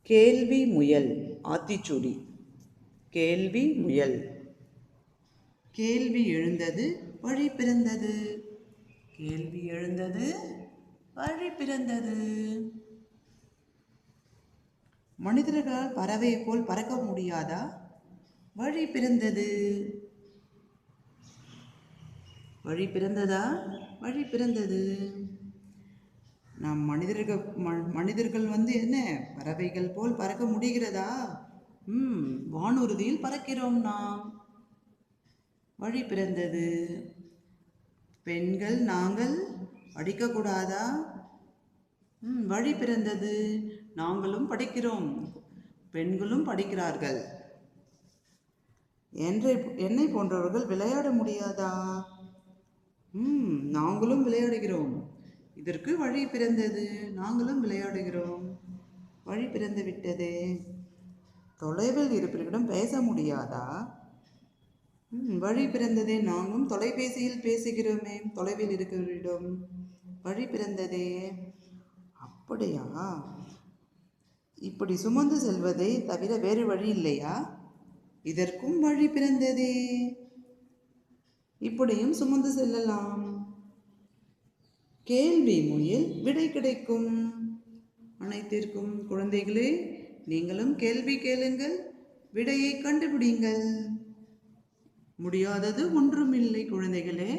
கேள்வி முயல் ஆத்திச்சூடி. கேள்வி முயல். கேள்வி எழுந்தது வழி பிறந்தது. கேள்வி எழுந்தது வழி பிறந்தது. மனிதர்களால் பறவை போல் பறக்க முடியாதா? வழி பிறந்தது. வழி பிறந்ததா? வழி பிறந்தது. நாம் மனிதர்கள் என்ன பறவைகள் போல் பறக்க முடிகிறதா? வானூர்தியில் பறக்கிறோம் நாம். வழி பிறந்தது. பெண்கள் நாங்கள் படிக்கக்கூடாதா? வழி பிறந்தது. நாங்களும் படிக்கிறோம், பெண்களும் படிக்கிறார்கள். என்னை போன்றவர்கள் விளையாட முடியாதா? நாங்களும் விளையாடுகிறோம். இதற்கு வழி பிறந்தது. நாங்களும் விளையாடுகிறோம். வழி பிறந்து விட்டது. தொலைவில் இருப்பவர்களிடம் பேச முடியாதா? வழி பிறந்ததே. நாங்களும் தொலைபேசியில் பேசுகிறோமே தொலைவில் இருக்கிறவரிடம். வழி பிறந்ததே. அப்படியா? இப்படி சுமந்து செல்வதை தவிர வேறு வழி இல்லையா? இதற்கும் வழி பிறந்ததே. இப்படியும் சுமந்து செல்லலாம். கேள்வி முயல் விடை கிடைக்கும். அனைத்திற்கும் குழந்தைகளே, நீங்களும் கேள்வி கேளுங்கள், விடையை கண்டுபிடிங்கள். முடியாதது ஒன்றுமில்லை குழந்தைகளே.